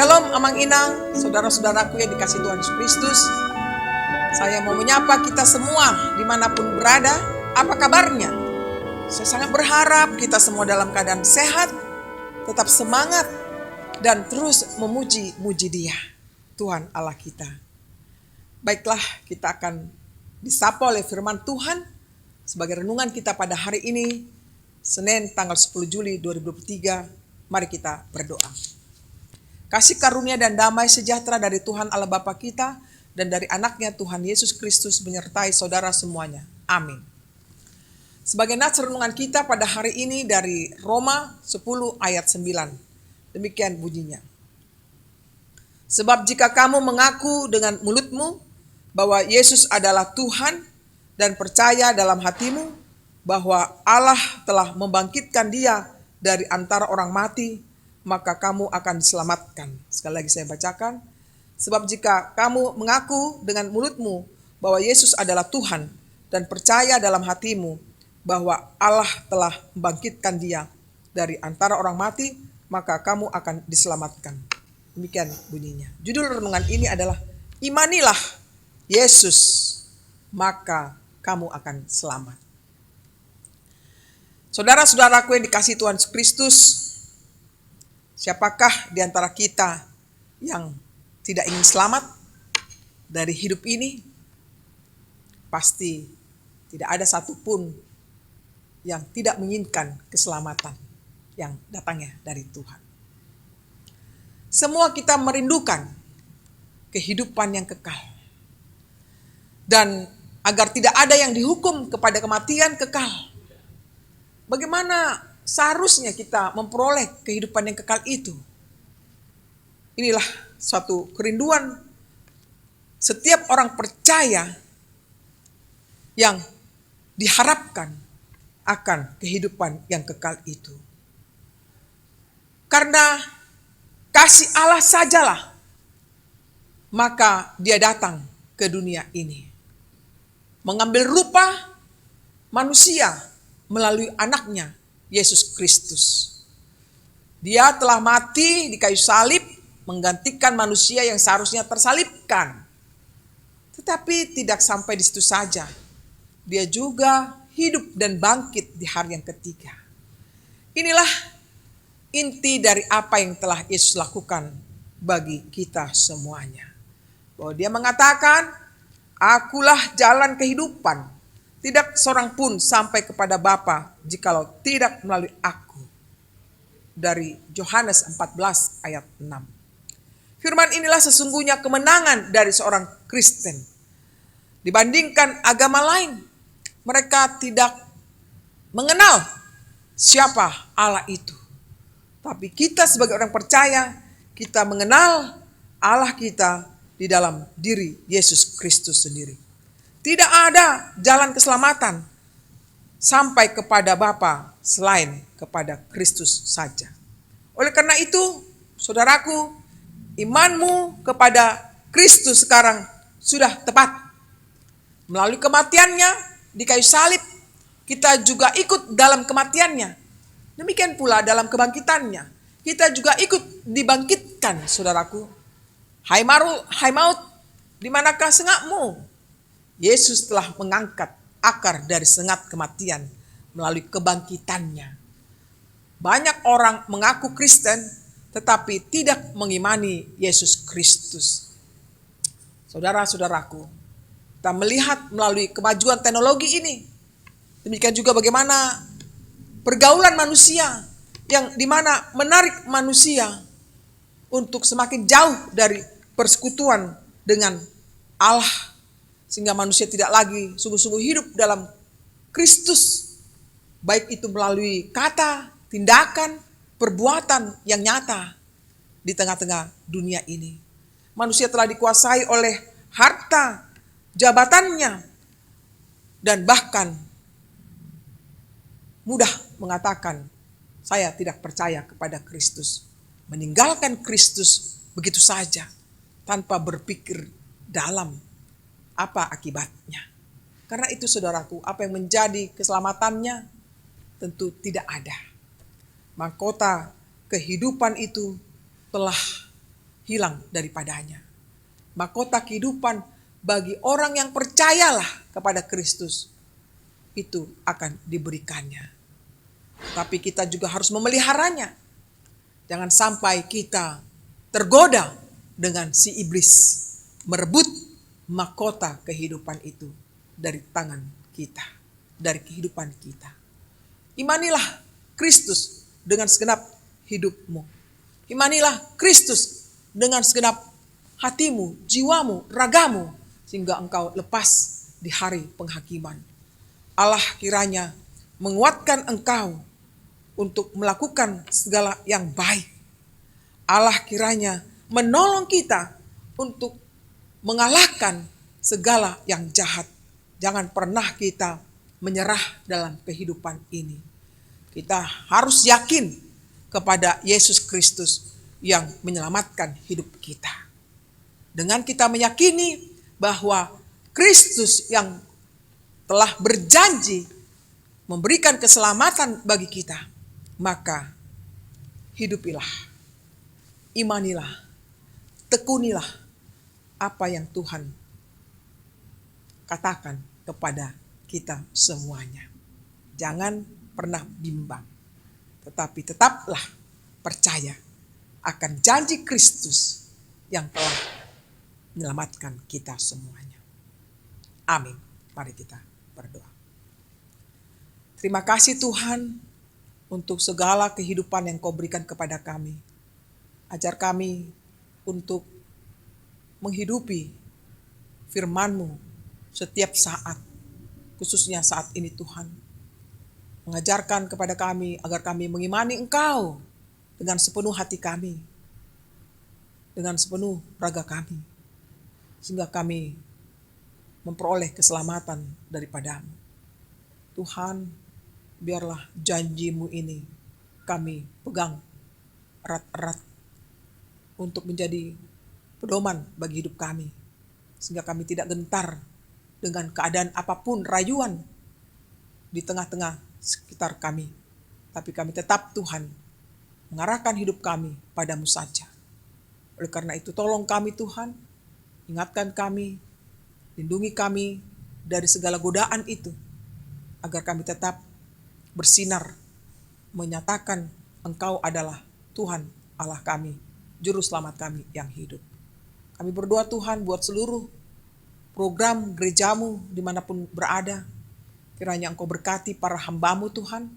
Shalom Amang Inang, saudara-saudaraku yang dikasihi Tuhan Yesus Kristus. Saya mau menyapa kita semua dimanapun berada. Apa kabarnya? Saya sangat berharap kita semua dalam keadaan sehat, tetap semangat, dan terus memuji Dia, Tuhan Allah kita. Baiklah, kita akan disapa oleh firman Tuhan sebagai renungan kita pada hari ini, Senin tanggal 10 Juli 2023. Mari kita berdoa. Kasih karunia dan damai sejahtera dari Tuhan Allah Bapa kita dan dari anaknya Tuhan Yesus Kristus menyertai saudara semuanya. Amin. Sebagai nats renungan kita pada hari ini dari Roma 10 ayat 9. Demikian bunyinya. Sebab jika kamu mengaku dengan mulutmu bahwa Yesus adalah Tuhan dan percaya dalam hatimu bahwa Allah telah membangkitkan Dia dari antara orang mati, maka kamu akan diselamatkan. Sekali lagi saya bacakan. Sebab jika kamu mengaku dengan mulutmu bahwa Yesus adalah Tuhan dan percaya dalam hatimu bahwa Allah telah membangkitkan Dia dari antara orang mati, maka kamu akan diselamatkan. Demikian bunyinya. Judul renungan ini adalah imanilah Yesus, maka kamu akan selamat. Saudara-saudaraku yang dikasihi Tuhan Yesus Kristus, siapakah di antara kita yang tidak ingin selamat dari hidup ini? Pasti tidak ada satupun yang tidak menginginkan keselamatan yang datangnya dari Tuhan. Semua kita merindukan kehidupan yang kekal. Dan agar tidak ada yang dihukum kepada kematian kekal. Bagaimana seharusnya kita memperoleh kehidupan yang kekal itu? Inilah suatu kerinduan setiap orang percaya yang diharapkan akan kehidupan yang kekal itu. Karena kasih Allah sajalah, maka Dia datang ke dunia ini. Mengambil rupa manusia melalui anaknya, Yesus Kristus. Dia telah mati di kayu salib, menggantikan manusia yang seharusnya tersalibkan. Tetapi tidak sampai di situ saja. Dia juga hidup dan bangkit di hari yang ketiga. Inilah inti dari apa yang telah Yesus lakukan bagi kita semuanya. Bahwa Dia mengatakan, akulah jalan kehidupan. Tidak seorang pun sampai kepada Bapa jikalau tidak melalui aku. Dari Yohanes 14 ayat 6. Firman inilah sesungguhnya kemenangan dari seorang Kristen. Dibandingkan agama lain, mereka tidak mengenal siapa Allah itu. Tapi kita sebagai orang percaya, kita mengenal Allah kita di dalam diri Yesus Kristus sendiri. Tidak ada jalan keselamatan sampai kepada Bapa selain kepada Kristus saja. Oleh karena itu, saudaraku, imanmu kepada Kristus sekarang sudah tepat. Melalui kematiannya di kayu salib, kita juga ikut dalam kematiannya. Demikian pula dalam kebangkitannya, kita juga ikut dibangkitkan, saudaraku. Hai maut, di manakah sengakmu? Yesus telah mengangkat akar dari sengat kematian melalui kebangkitannya. Banyak orang mengaku Kristen tetapi tidak mengimani Yesus Kristus. Saudara-saudaraku, kita melihat melalui kemajuan teknologi ini. Demikian juga bagaimana pergaulan manusia yang dimana menarik manusia untuk semakin jauh dari persekutuan dengan Allah. Sehingga manusia tidak lagi sungguh-sungguh hidup dalam Kristus. Baik itu melalui kata, tindakan, perbuatan yang nyata di tengah-tengah dunia ini. Manusia telah dikuasai oleh harta, jabatannya, dan bahkan mudah mengatakan, saya tidak percaya kepada Kristus. Meninggalkan Kristus begitu saja, tanpa berpikir dalam apa akibatnya. Karena itu saudaraku, apa yang menjadi keselamatannya tentu tidak ada. Mahkota kehidupan itu telah hilang daripadanya. Mahkota kehidupan bagi orang yang percayalah kepada Kristus itu akan diberikannya. Tapi kita juga harus memeliharanya. Jangan sampai kita tergoda dengan si iblis merebut mahkota kehidupan itu dari tangan kita, dari kehidupan kita. Imanilah Kristus dengan segenap hidupmu. Imanilah Kristus dengan segenap hatimu, jiwamu, ragamu, sehingga engkau lepas di hari penghakiman. Allah kiranya menguatkan engkau untuk melakukan segala yang baik. Allah kiranya menolong kita untuk mengalahkan segala yang jahat. Jangan pernah kita menyerah dalam kehidupan ini. Kita harus yakin kepada Yesus Kristus yang menyelamatkan hidup kita. Dengan kita meyakini bahwa Kristus yang telah berjanji memberikan keselamatan bagi kita, maka hidupilah, imanilah, tekunilah apa yang Tuhan katakan kepada kita semuanya. Jangan pernah bimbang, tetapi tetaplah percaya akan janji Kristus yang telah menyelamatkan kita semuanya. Amin. Mari kita berdoa. Terima kasih Tuhan untuk segala kehidupan yang Kau berikan kepada kami. Ajar kami untuk menghidupi firman-Mu setiap saat, khususnya saat ini Tuhan. Mengajarkan kepada kami agar kami mengimani Engkau dengan sepenuh hati kami, dengan sepenuh raga kami, sehingga kami memperoleh keselamatan daripada-Mu. Tuhan, biarlah janji-Mu ini kami pegang erat-erat untuk menjadi pedoman bagi hidup kami, sehingga kami tidak gentar dengan keadaan apapun, rayuan di tengah-tengah sekitar kami. Tapi kami tetap Tuhan mengarahkan hidup kami padamu saja. Oleh karena itu tolong kami Tuhan, ingatkan kami, lindungi kami dari segala godaan itu, agar kami tetap bersinar, menyatakan Engkau adalah Tuhan Allah kami, Juru Selamat kami yang hidup. Kami berdoa Tuhan buat seluruh program gerejamu dimanapun berada. Kiranya Engkau berkati para hamba-Mu Tuhan,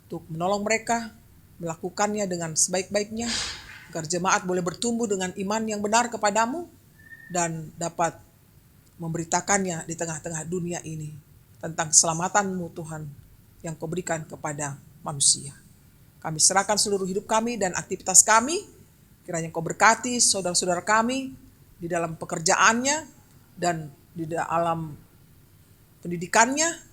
untuk menolong mereka, melakukannya dengan sebaik-baiknya, agar jemaat boleh bertumbuh dengan iman yang benar kepadamu, dan dapat memberitakannya di tengah-tengah dunia ini, tentang keselamatan-Mu Tuhan, yang Kau berikan kepada manusia. Kami serahkan seluruh hidup kami dan aktivitas kami, kiranya Kau berkati saudara-saudara kami, di dalam pekerjaannya, dan di dalam pendidikannya,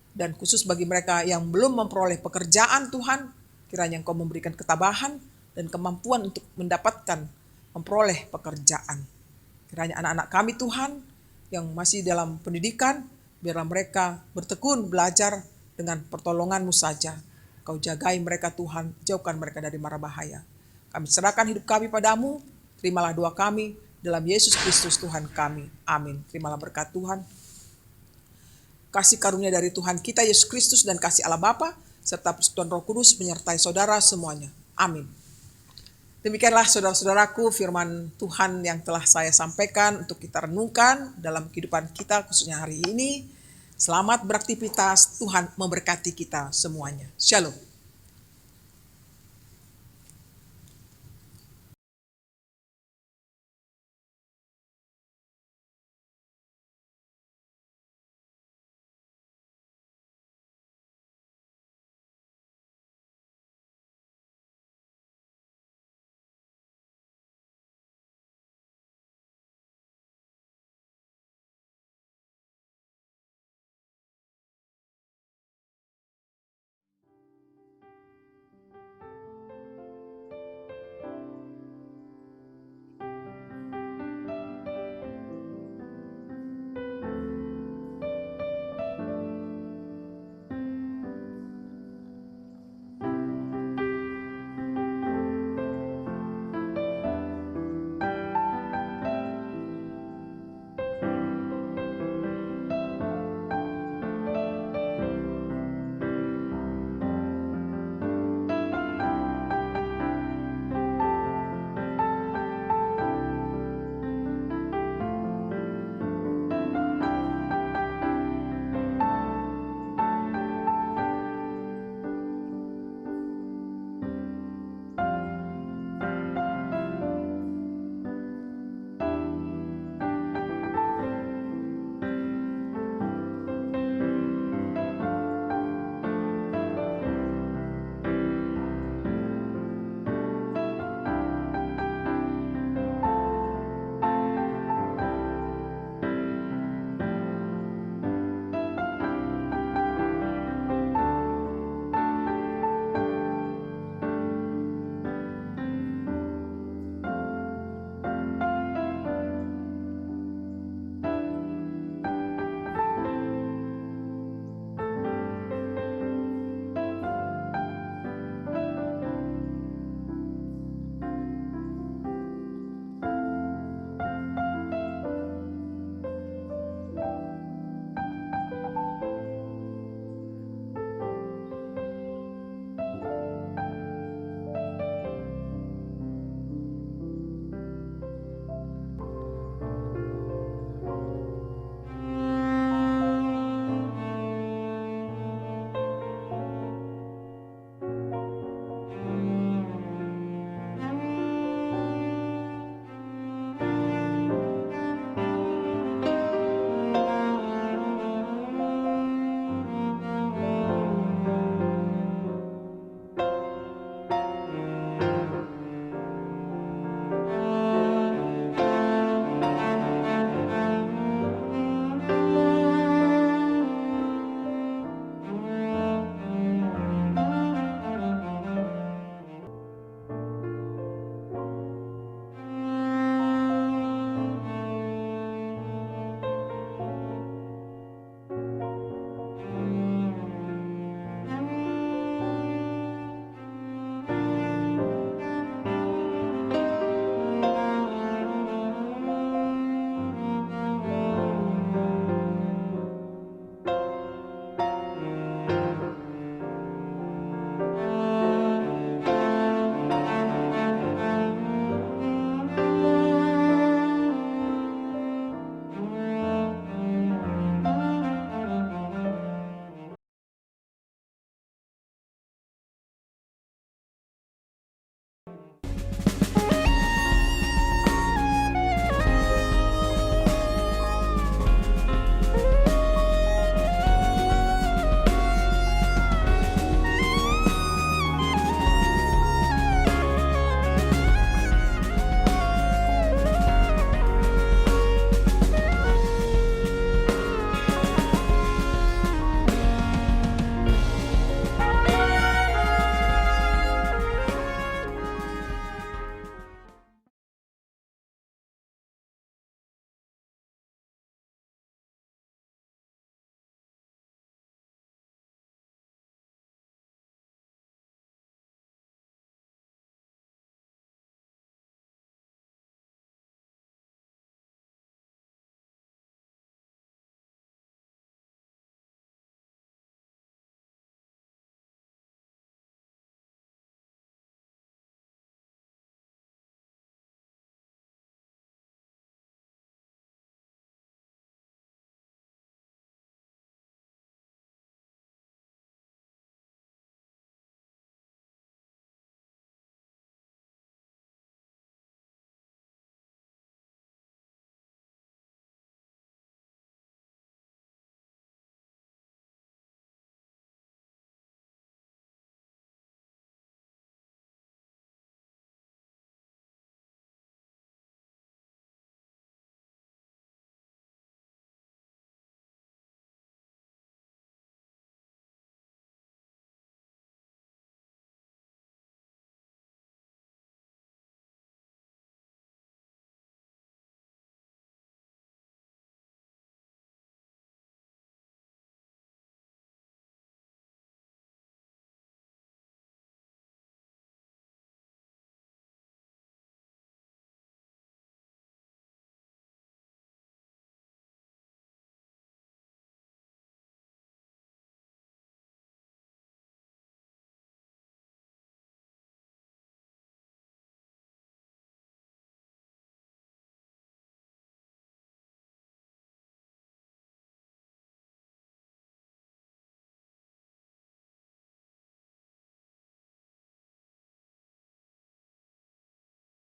dan khusus bagi mereka yang belum memperoleh pekerjaan Tuhan, kiranya Engkau memberikan ketabahan dan kemampuan untuk mendapatkan memperoleh pekerjaan. Kiranya anak-anak kami Tuhan yang masih dalam pendidikan, biarlah mereka bertekun belajar dengan pertolongan-Mu saja. Kau jagai mereka Tuhan, jauhkan mereka dari mara bahaya. Kami serahkan hidup kami padamu, terimalah doa kami dalam Yesus Kristus Tuhan kami. Amin. Terimalah berkat Tuhan, kasih karunia dari Tuhan kita Yesus Kristus, dan kasih Allah Bapa serta persekutuan Roh Kudus menyertai saudara semuanya. Amin. Demikianlah saudara-saudaraku firman Tuhan yang telah saya sampaikan untuk kita renungkan dalam kehidupan kita khususnya hari ini. Selamat beraktivitas, Tuhan memberkati kita semuanya. Shalom.